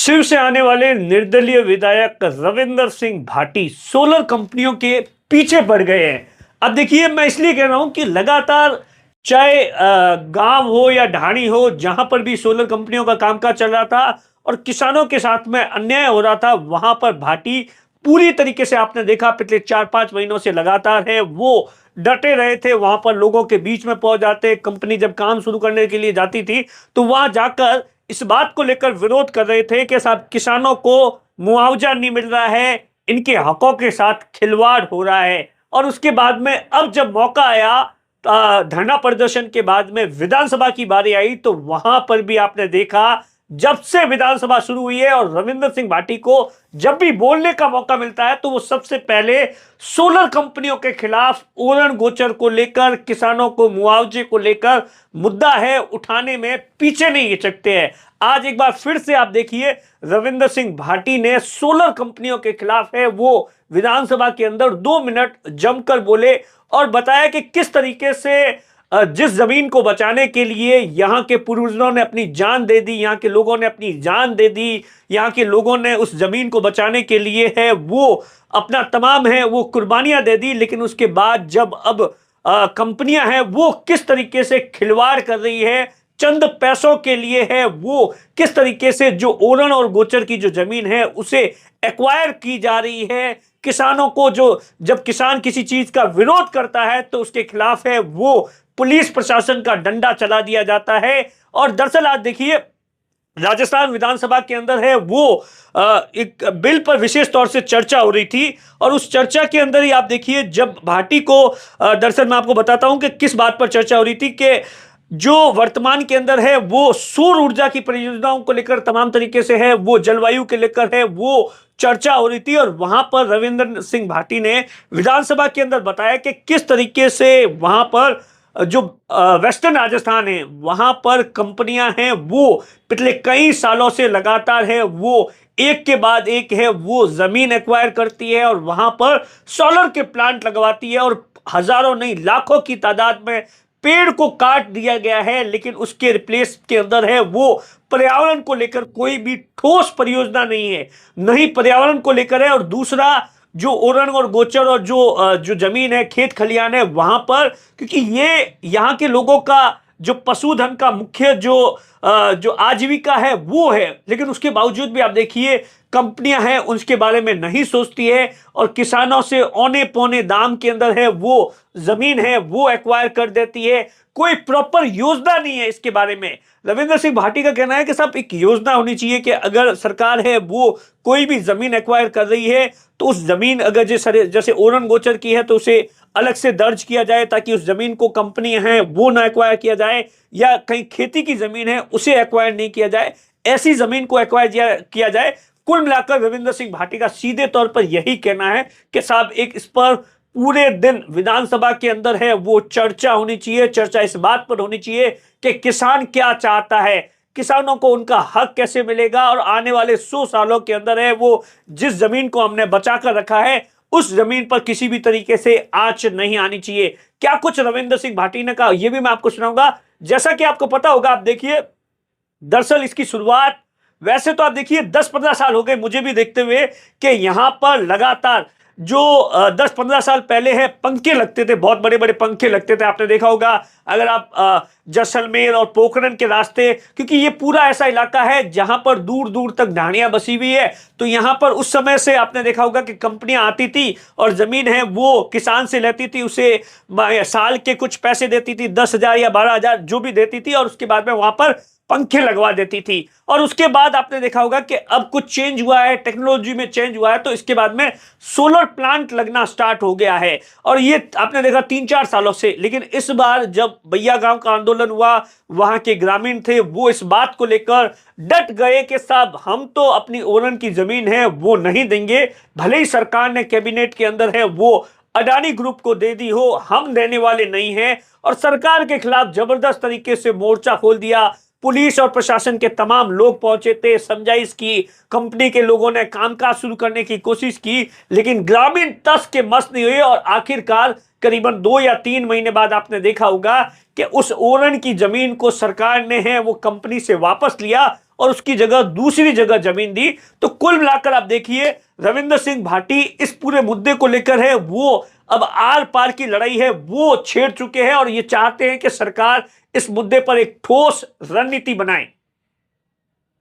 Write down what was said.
शिव से आने वाले निर्दलीय विधायक रविंदर सिंह भाटी सोलर कंपनियों के पीछे पड़ गए हैं। अब देखिए, मैं इसलिए कह रहा हूं कि लगातार चाहे गांव हो या ढाणी हो, जहां पर भी सोलर कंपनियों का कामकाज चल रहा था और किसानों के साथ में अन्याय हो रहा था, वहां पर भाटी पूरी तरीके से, आपने देखा पिछले 4-5 महीनों से लगातार है वो डटे रहे थे। वहां पर लोगों के बीच में पहुंच जाते, कंपनी जब काम शुरू करने के लिए जाती थी तो वहां जाकर इस बात को लेकर विरोध कर रहे थे कि साहब, किसानों को मुआवजा नहीं मिल रहा है, इनके हकों के साथ खिलवाड़ हो रहा है। और उसके बाद में अब जब मौका आया धरना प्रदर्शन के बाद में विधानसभा की बारी आई, तो वहां पर भी आपने देखा, जब से विधानसभा शुरू हुई है और रविंदर सिंह भाटी को जब भी बोलने का मौका मिलता है तो वो सबसे पहले सोलर कंपनियों के खिलाफ ओरण गोचर को लेकर, किसानों को मुआवजे को लेकर मुद्दा है उठाने में पीछे नहीं हिचकते हैं। आज एक बार फिर से आप देखिए, रविंदर सिंह भाटी ने सोलर कंपनियों के खिलाफ है वो विधानसभा के अंदर 2 मिनट जमकर बोले और बताया कि किस तरीके से जिस जमीन को बचाने के लिए यहां के पूर्वजों ने अपनी जान दे दी, यहां के लोगों ने अपनी जान दे दी, यहां के लोगों ने उस जमीन को बचाने के लिए है वो अपना तमाम है वो कुर्बानियां दे दी, लेकिन उसके बाद जब अब कंपनियां हैं वो किस तरीके से खिलवाड़ कर रही है, चंद पैसों के लिए है वो किस तरीके से जो ओरण और गोचर की जो जमीन है उसे एक्वायर की जा रही है। किसानों को जो, जब किसान किसी चीज का विरोध करता है तो उसके खिलाफ है वो पुलिस प्रशासन का डंडा चला दिया जाता है। और दरअसल आज देखिए, राजस्थान विधानसभा के अंदर है वो एक बिल पर विशेष तौर से चर्चा हो रही थी और उस चर्चा के अंदर ही आप देखिए, जब भाटी को दरअसल मैं आपको बताता हूं कि किस बात पर चर्चा हो रही थी कि जो वर्तमान के अंदर है वो सौर ऊर्जा की परियोजनाओं को लेकर तमाम तरीके से है वो जलवायु के लेकर है वो चर्चा हो रही थी। और वहां पर रविंदर सिंह भाटी ने विधानसभा के अंदर बताया कि किस तरीके से वहां पर जो वेस्टर्न राजस्थान है वहां पर कंपनियां हैं वो पिछले कई सालों से लगातार है वो एक के बाद एक है वो जमीन एक्वायर करती है और वहां पर सोलर के प्लांट लगवाती है और हजारों नहीं लाखों की तादाद में पेड़ को काट दिया गया है, लेकिन उसके रिप्लेस के अंदर है वो पर्यावरण को लेकर कोई भी ठोस परियोजना नहीं है, नहीं पर्यावरण को लेकर है। और दूसरा, जो ओरण और गोचर और जो जमीन है, खेत खलियान है, वहां पर, क्योंकि ये यहाँ के लोगों का जो पशुधन का मुख्य जो आजीविका है वो है, लेकिन उसके बावजूद भी आप देखिए कंपनियां हैं उसके बारे में नहीं सोचती है और किसानों से औने पौने दाम के अंदर है वो जमीन है वो एक्वायर कर देती है। कोई प्रॉपर योजना नहीं है इसके बारे में। रविंदर सिंह भाटी का कहना है कि साहब, एक योजना होनी चाहिए कि अगर सरकार है वो कोई भी जमीन एक्वायर कर रही है तो उस जमीन अगर जैसे ओरण गोचर की है तो उसे अलग से दर्ज किया जाए ताकि उस जमीन को कंपनी है वो ना एक्वायर किया जाए, या कहीं खेती की जमीन है उसे एक्वायर नहीं किया जाए, ऐसी जमीन को एक्वायर किया जाए। कुल मिलाकर रविंदर सिंह भाटी का सीधे तौर पर यही कहना है कि साहब, एक इस पर पूरे दिन विधानसभा के अंदर है वो चर्चा होनी चाहिए। चर्चा इस बात पर होनी चाहिए कि किसान क्या चाहता है, किसानों को उनका हक कैसे मिलेगा और आने वाले 100 सालों के अंदर है वो जिस जमीन को हमने बचा कर रखा है उस जमीन पर किसी भी तरीके से आंच नहीं आनी चाहिए। क्या कुछ रविंदर सिंह भाटी ने कहा, यह भी मैं आपको सुनाऊंगा। जैसा कि आपको पता होगा, आप देखिए, दरअसल इसकी शुरुआत, वैसे तो आप देखिए 10-15 साल हो गए मुझे भी देखते हुए कि यहां पर लगातार जो 10-15 साल पहले है पंखे लगते थे, बहुत बड़े बड़े पंखे लगते थे। आपने देखा होगा अगर आप जैसलमेर और पोखरण के रास्ते, क्योंकि ये पूरा ऐसा इलाका है जहां पर दूर दूर तक ढाणियां बसी हुई है, तो यहां पर उस समय से आपने देखा होगा कि कंपनियां आती थी और जमीन है वो किसान से लेती थी, उसे साल के कुछ पैसे देती थी, 10,000 या 12,000 जो भी देती थी, और उसके बाद में वहां पर पंखे लगवा देती थी। और उसके बाद आपने देखा होगा कि अब कुछ चेंज हुआ है, टेक्नोलॉजी में चेंज हुआ है, तो इसके बाद में सोलर प्लांट लगना स्टार्ट हो गया है और ये आपने देखा 3-4 सालों से। लेकिन इस बार जब भैया गांव का आंदोलन हुआ, वहां के ग्रामीण थे वो इस बात को लेकर डट गए कि साहब, हम तो अपनी ओरण की जमीन है वो नहीं देंगे, भले ही सरकार ने कैबिनेट के अंदर है वो अडानी ग्रुप को दे दी हो, हम देने वाले नहीं हैं। और सरकार के खिलाफ जबरदस्त तरीके से मोर्चा खोल दिया। पुलिस और प्रशासन के तमाम लोग पहुंचे थे, समझाइश की, कंपनी के लोगों ने कामकाज शुरू करने की कोशिश की, लेकिन ग्रामीण तस के मस नहीं हुए। और आखिरकार करीबन 2 या 3 महीने बाद आपने देखा होगा कि उस ओरण की जमीन को सरकार ने है वो कंपनी से वापस लिया और उसकी जगह दूसरी जगह जमीन दी। तो कुल मिलाकर आप देखिए रविंदर सिंह भाटी इस पूरे मुद्दे को लेकर है वो अब आर पार की लड़ाई है वो छेड़ चुके हैं और ये चाहते हैं कि सरकार इस मुद्दे पर एक ठोस रणनीति बनाए।